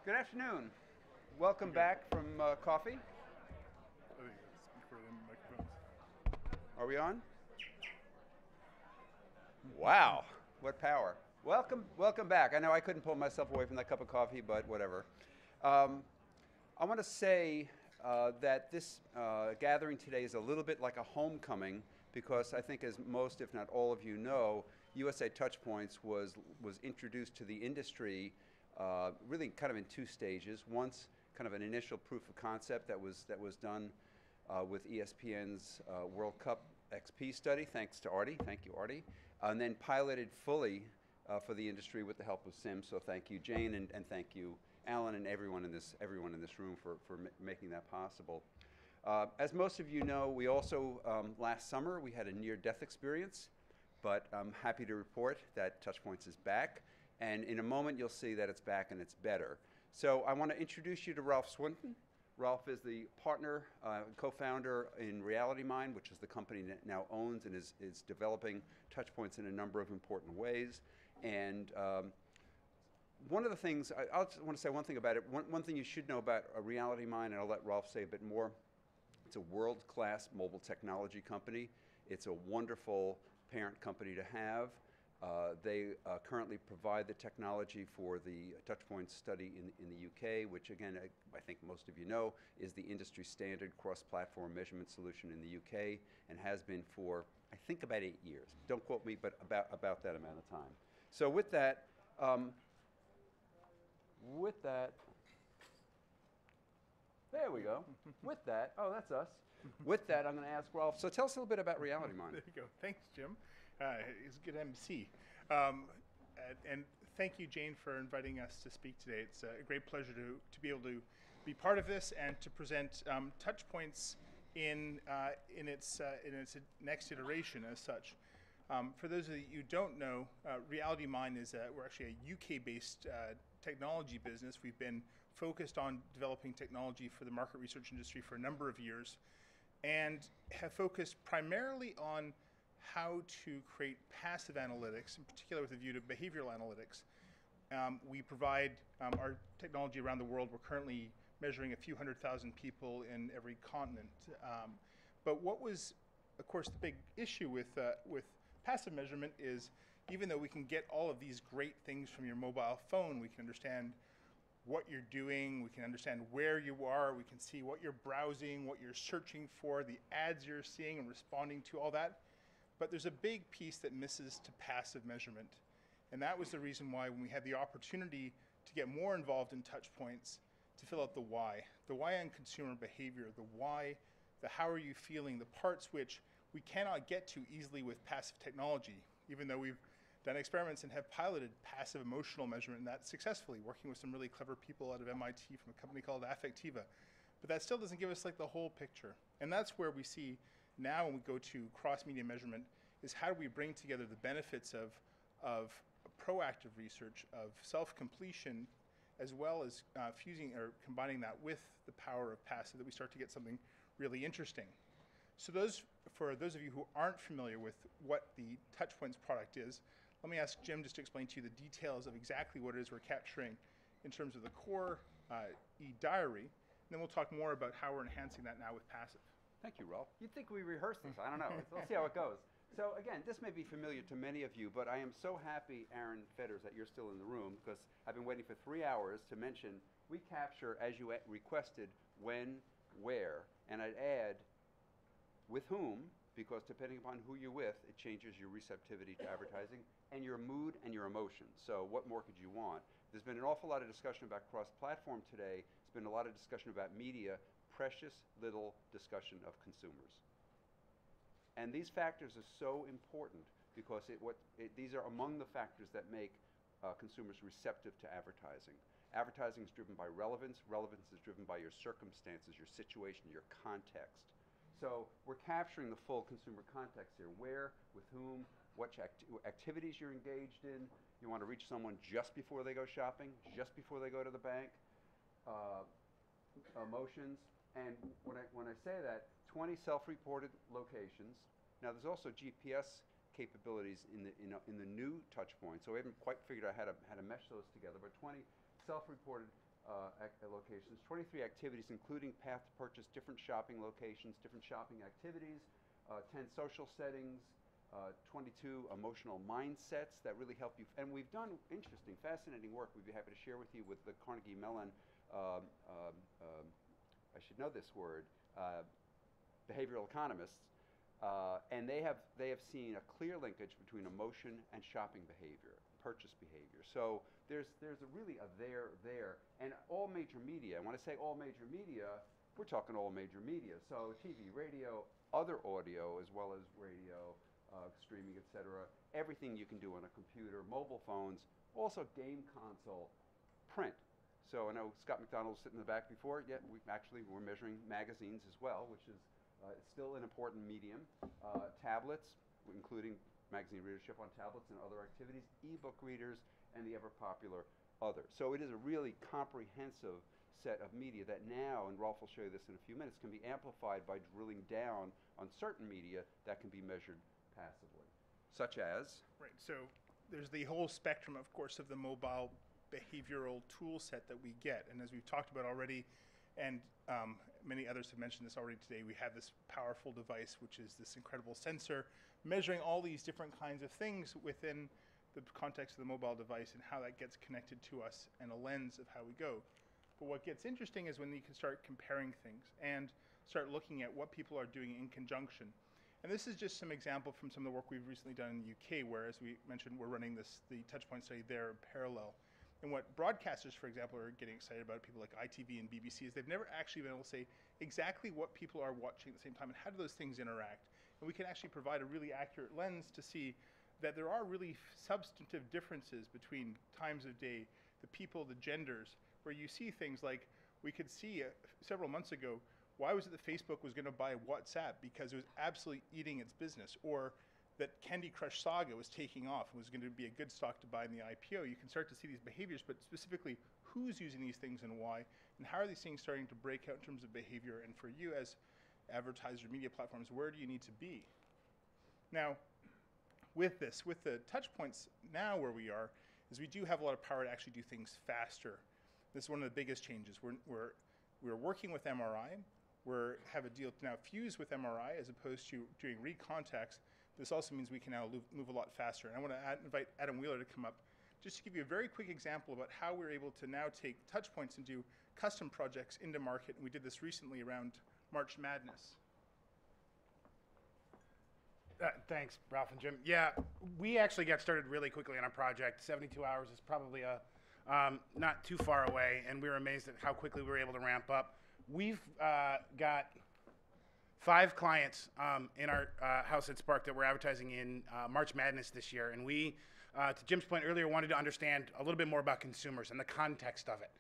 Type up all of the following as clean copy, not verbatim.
Good afternoon. Welcome back from coffee. I think it's speak for them microphones. Are we on? Wow, what power. Welcome back. I know I couldn't pull myself away from that cup of coffee, but whatever. I want to say that this gathering today is a little bit like a homecoming because I think as most, if not all of you know, USA TouchPoints was introduced to the industry really kind of in two stages. Once kind of an initial proof of concept that was done with ESPN's World Cup XP study, thanks to Artie. Thank you, Artie. And then piloted fully for the industry with the help of Sim. So thank you, Jane, and thank you, Alan, and everyone in this room for making that possible. As most of you know, we also last summer we had a near-death experience, but I'm happy to report that TouchPoints is back. And in a moment, you'll see that it's back and it's better. So I want to introduce you to Rolfe Swinton. Rolfe is the partner, co-founder in RealityMine, which is the company that now owns and is developing TouchPoints in a number of important ways. And one of the things, I just want to say one thing about it. One thing you should know about RealityMine, and I'll let Rolfe say a bit more, it's a world-class mobile technology company. It's a wonderful parent company to have. They currently provide the technology for the TouchPoints study in the UK, which again, I think most of you know, is the industry standard cross-platform measurement solution in the UK and has been for, I think, about 8 years. Don't quote me, but about that amount of time. So with that, there we go. With that, oh, that's us. With that, I'm going to ask Rolfe. So tell us a little bit about RealityMine. There you go. Thanks, Jim. It's a good MC. And thank you, Jane, for inviting us to speak today. It's a great pleasure to be able to be part of this and to present TouchPoints in its next iteration as such. For those of you who don't know, RealityMine is we're actually a UK-based technology business. We've been focused on developing technology for the market research industry for a number of years and have focused primarily on how to create passive analytics, in particular with a view to behavioral analytics. We provide our technology around the world. We're currently measuring a few 100,000 people in every continent. But what was, of course, the big issue with passive measurement is even though we can get all of these great things from your mobile phone, we can understand what you're doing, we can understand where you are, we can see what you're browsing, what you're searching for, the ads you're seeing and responding to, all that. But there's a big piece that misses to passive measurement. And that was the reason why when we had the opportunity to get more involved in TouchPoints, to fill out the why on consumer behavior, the why, the how are you feeling, the parts which we cannot get to easily with passive technology, even though we've done experiments and have piloted passive emotional measurement and that successfully, working with some really clever people out of MIT from a company called Affectiva. But that still doesn't give us like the whole picture. And that's where we see now when we go to cross-media measurement is how do we bring together the benefits of proactive research, of self-completion, as well as fusing or combining that with the power of passive that we start to get something really interesting. So for those of you who aren't familiar with what the TouchPoints product is, let me ask Jim just to explain to you the details of exactly what it is we're capturing in terms of the core e-diary, and then we'll talk more about how we're enhancing that now with passive. Thank you, Rolfe. You'd think we rehearsed this. I don't know. We'll see how it goes. So again, this may be familiar to many of you, but I am so happy, Aaron Fetters, that you're still in the room because I've been waiting for 3 hours to mention we capture, as you requested, when, where, and I'd add with whom, because depending upon who you're with, it changes your receptivity to advertising and your mood and your emotions. So what more could you want? There's been an awful lot of discussion about cross-platform today. There's been a lot of discussion about media, precious little discussion of consumers. And these factors are so important because these are among the factors that make consumers receptive to advertising. Advertising is driven by relevance. Relevance is driven by your circumstances, your situation, your context. So we're capturing the full consumer context here. Where, with whom, what activities you're engaged in. You want to reach someone just before they go shopping, just before they go to the bank. Emotions. And when I say that, 20 self-reported locations. Now there's also GPS capabilities in the new TouchPoint, so we haven't quite figured out how to mesh those together. But 20 self-reported locations, 23 activities including path to purchase, different shopping locations, different shopping activities, 10 social settings, 22 emotional mindsets that really help you. And we've done interesting, fascinating work we'd be happy to share with you with the Carnegie Mellon, I should know this word, behavioral economists. And they have seen a clear linkage between emotion and shopping behavior, purchase behavior. So there's really a there. And all major media, and when I say all major media, we're talking all major media. So TV, radio, other audio, as well as radio, streaming, etc. Everything you can do on a computer, mobile phones, also game console, print. So I know Scott McDonald was sitting in the back before. Yeah, we're measuring magazines as well, which is it's still an important medium. Tablets, including magazine readership on tablets and other activities, e-book readers, and the ever-popular other. So it is a really comprehensive set of media that now, and Rolfe will show you this in a few minutes, can be amplified by drilling down on certain media that can be measured passively, such as? Right, so there's the whole spectrum, of course, of the mobile behavioral tool set that we get. And as we've talked about already, and many others have mentioned this already today, we have this powerful device, which is this incredible sensor, measuring all these different kinds of things within the context of the mobile device and how that gets connected to us and a lens of how we go. But what gets interesting is when you can start comparing things and start looking at what people are doing in conjunction. And this is just some example from some of the work we've recently done in the UK, where, as we mentioned, we're running the TouchPoints study there in parallel. And what broadcasters, for example, are getting excited about, people like ITV and BBC, is they've never actually been able to say exactly what people are watching at the same time and how do those things interact. And we can actually provide a really accurate lens to see that there are really substantive differences between times of day, the people, the genders, where you see things like, we could see several months ago, why was it that Facebook was going to buy WhatsApp? Because it was absolutely eating its business. Or that Candy Crush Saga was taking off and was going to be a good stock to buy in the IPO. You can start to see these behaviors, but specifically who's using these things and why, and how are these things starting to break out in terms of behavior? And for you as advertiser media platforms, where do you need to be? Now, with this, with the TouchPoints now where we are, is we do have a lot of power to actually do things faster. This is one of the biggest changes. We're working with MRI. We have a deal to now fuse with MRI as opposed to doing recontacts. This also means we can now move a lot faster. And I want to invite Adam Wheeler to come up just to give you a very quick example about how we're able to now take TouchPoints and do custom projects into market. And we did this recently around March Madness. Thanks, Ralph and Jim. Yeah, we actually got started really quickly on our project. 72 hours is probably not too far away, and we were amazed at how quickly we were able to ramp up. We've got 5 clients in our house at Spark that we're advertising in March Madness this year, and we, to Jim's point earlier, wanted to understand a little bit more about consumers and the context of it.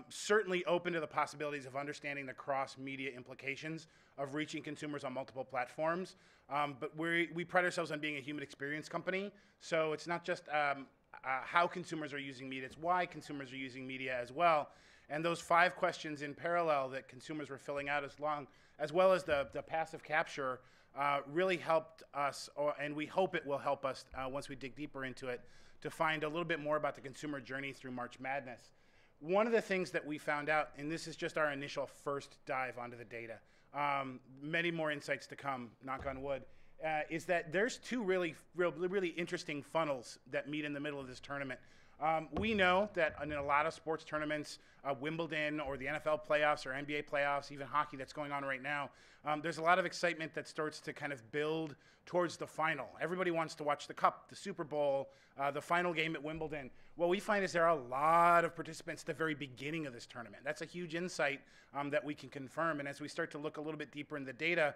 Certainly open to the possibilities of understanding the cross-media implications of reaching consumers on multiple platforms, but we pride ourselves on being a human experience company, so it's not just how consumers are using media, it's why consumers are using media as well. And those 5 questions in parallel that consumers were filling out as well as the passive capture really helped us, and we hope it will help us once we dig deeper into it, to find a little bit more about the consumer journey through March Madness. One of the things that we found out, and this is just our initial first dive onto the data, many more insights to come, knock on wood, is that there's 2 really interesting funnels that meet in the middle of this tournament. We know that in a lot of sports tournaments, Wimbledon or the NFL playoffs or NBA playoffs, even hockey that's going on right now, there's a lot of excitement that starts to kind of build towards the final. Everybody wants to watch the Cup, the Super Bowl, the final game at Wimbledon. What we find is there are a lot of participants at the very beginning of this tournament. That's a huge insight that we can confirm. And as we start to look a little bit deeper in the data,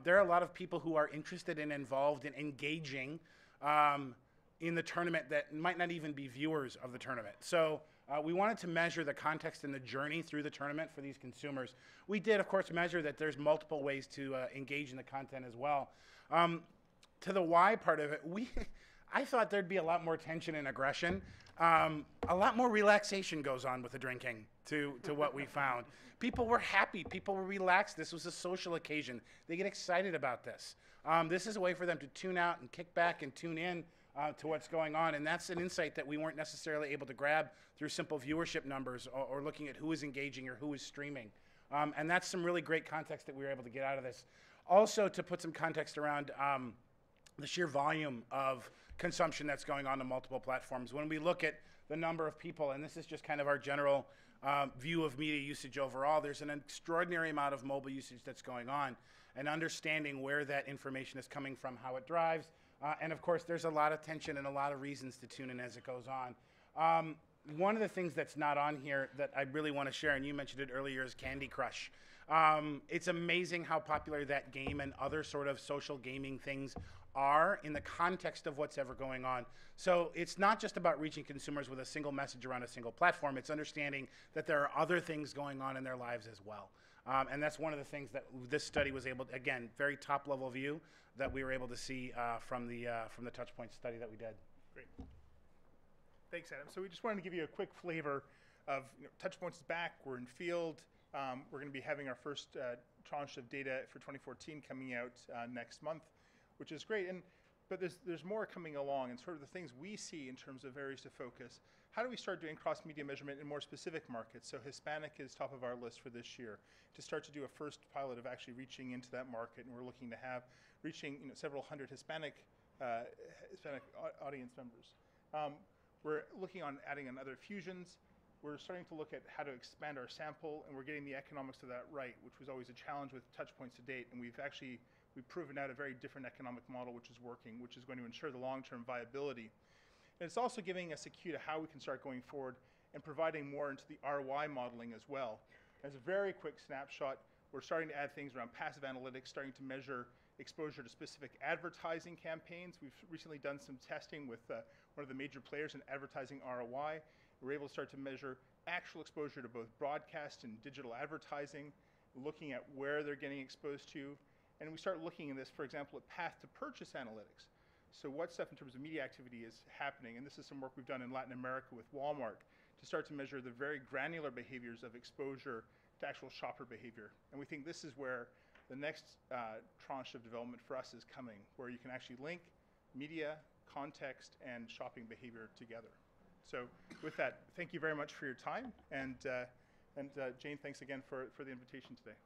there are a lot of people who are interested and involved in engaging in the tournament that might not even be viewers of the tournament. So we wanted to measure the context and the journey through the tournament for these consumers. We did, of course, measure that there's multiple ways to engage in the content as well. To the why part of it, I thought there'd be a lot more tension and aggression. A lot more relaxation goes on with the drinking to what we found. People were happy. People were relaxed. This was a social occasion. They get excited about this. This is a way for them to tune out and kick back and tune in to what's going on. And that's an insight that we weren't necessarily able to grab through simple viewership numbers or looking at who is engaging or who is streaming. And that's some really great context that we were able to get out of this. Also, to put some context around the sheer volume of consumption that's going on multiple platforms. When we look at the number of people, and this is just kind of our general view of media usage overall, there's an extraordinary amount of mobile usage that's going on, and understanding where that information is coming from, how it drives, and of course there's a lot of tension and a lot of reasons to tune in as it goes on. One of the things that's not on here that I really want to share, and you mentioned it earlier, is Candy Crush. It's amazing how popular that game and other sort of social gaming things are in the context of what's ever going on. So it's not just about reaching consumers with a single message around a single platform. It's understanding that there are other things going on in their lives as well. And that's one of the things that this study was able to, again, very top level view that we were able to see from the TouchPoints study that we did. Great. Thanks, Adam. So we just wanted to give you a quick flavor of TouchPoints is back. We're in field. We're going to be having our first tranche of data for 2014 coming out next month, which is great. But there's more coming along, and sort of the things we see in terms of areas to focus. How do we start doing cross-media measurement in more specific markets? So Hispanic is top of our list for this year, to start to do a first pilot of actually reaching into that market, and we're looking to have reaching several hundred Hispanic audience members. We're looking on adding on other fusions. We're starting to look at how to expand our sample, and we're getting the economics of that right, which was always a challenge with TouchPoints to date, and we've proven out a very different economic model which is working, which is going to ensure the long-term viability. And it's also giving us a cue to how we can start going forward and providing more into the ROI modeling as well. As a very quick snapshot, we're starting to add things around passive analytics, starting to measure exposure to specific advertising campaigns. We've recently done some testing with one of the major players in advertising ROI. We're able to start to measure actual exposure to both broadcast and digital advertising, looking at where they're getting exposed to. And we start looking in this, for example, at path to purchase analytics. So what stuff in terms of media activity is happening? And this is some work we've done in Latin America with Walmart to start to measure the very granular behaviors of exposure to actual shopper behavior. And we think this is where the next tranche of development for us is coming, where you can actually link media, context, and shopping behavior together. So with that, thank you very much for your time. And Jane, thanks again for the invitation today.